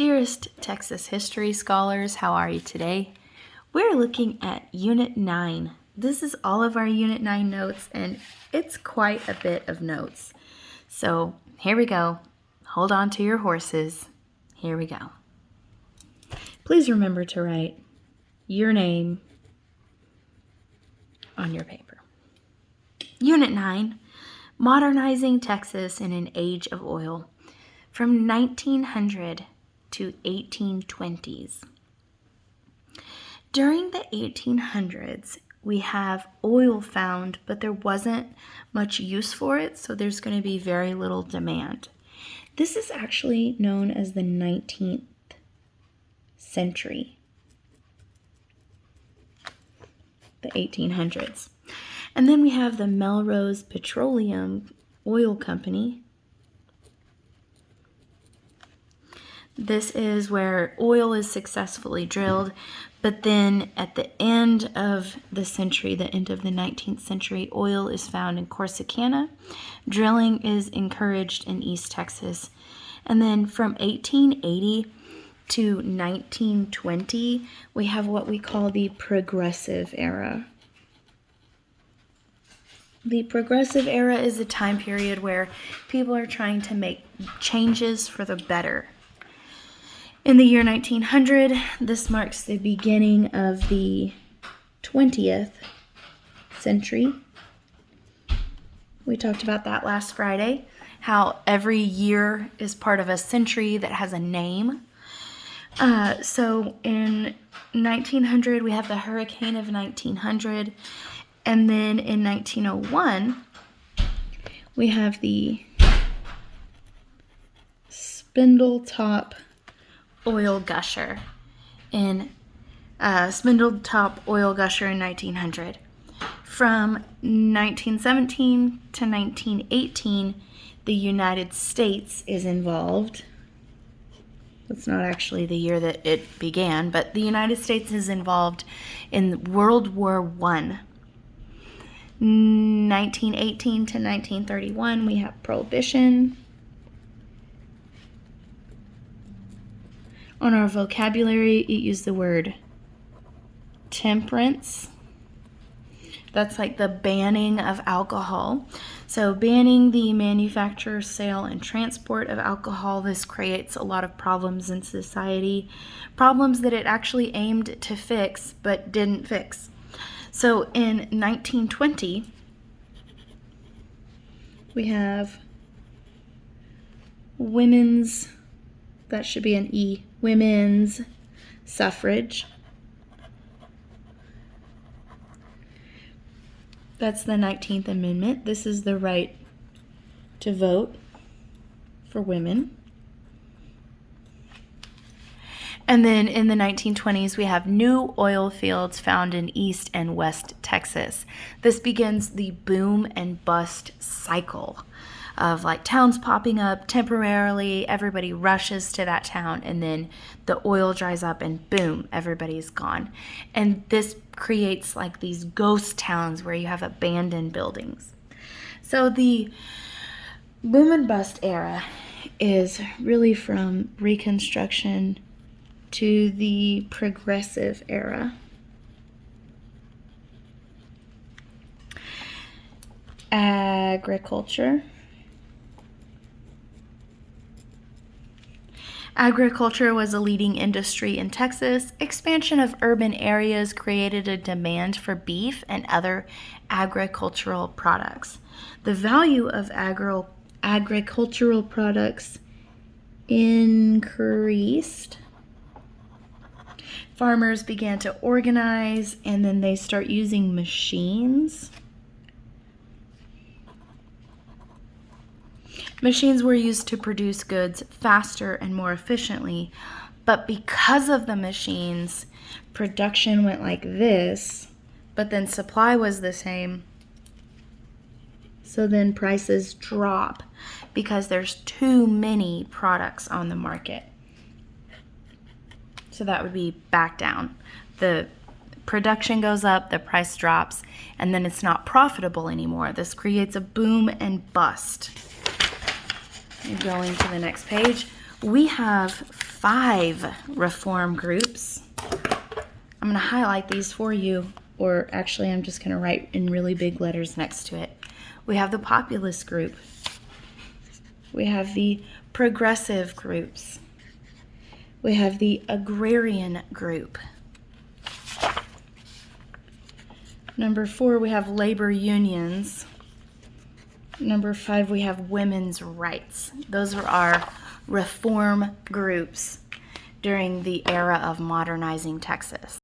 Dearest Texas history scholars, how are you today? We're looking at Unit 9. This is all of our Unit 9 notes, and it's quite a bit of notes. So here we go. Hold on to your horses. Here we go. Please remember to write your name on your paper. Unit 9, Modernizing Texas in an Age of Oil, from 1900 to 1820s. During the 1800s, we have oil found, but there wasn't much use for it, so there's going to be very little demand. This is actually known as the 19th century, the 1800s. And then we have the Melrose Petroleum Oil Company. This is where oil is successfully drilled, but then at the end of the century, the end of the 19th century, oil is found in Corsicana. Drilling is encouraged in East Texas. And then from 1880 to 1920, we have what we call the Progressive Era. The Progressive Era is a time period where people are trying to make changes for the better. In the year 1900, this marks the beginning of the 20th century. We talked about that last Friday, how every year is part of a century that has a name. So in 1900, we have the Hurricane of 1900, and then in 1901, we have the Spindletop Oil Gusher in 1900. From 1917 to 1918, the United States is involved. That's not actually the year that it began, but the United States is involved in World War I. 1918 to 1931, we have Prohibition. On our vocabulary, it used the word temperance. That's like the banning of alcohol. So banning the manufacture, sale, and transport of alcohol, this creates a lot of problems in society. Problems that it actually aimed to fix, but didn't fix. So in 1920, we have women's, that should be an E, women's suffrage. That's the 19th Amendment. This is the right to vote for women. And then in the 1920s, we have new oil fields found in East and West Texas. This begins the boom and bust cycle of like towns popping up temporarily, everybody rushes to that town, and then the oil dries up and boom, everybody's gone. And this creates like these ghost towns where you have abandoned buildings. So the boom and bust era is really from Reconstruction to the Progressive Era. Agriculture. Agriculture was a leading industry in Texas. Expansion of urban areas created a demand for beef and other agricultural products. The value of agricultural products increased. Farmers began to organize, and then they start using machines. Machines were used to produce goods faster and more efficiently, but because of the machines, production went like this, but then supply was the same. So then prices drop because there's too many products on the market. So that would be back down. The production goes up, the price drops, and then it's not profitable anymore. This creates a boom and bust. And going to the next page, We have 5 reform groups. I'm going to highlight these for you, or actually I'm just going to write in really big letters next to it. We have the populist group. We have the progressive groups. We have the agrarian group. Number 4, we have labor unions. Number 5, we have women's rights. Those are our reform groups during the era of modernizing Texas.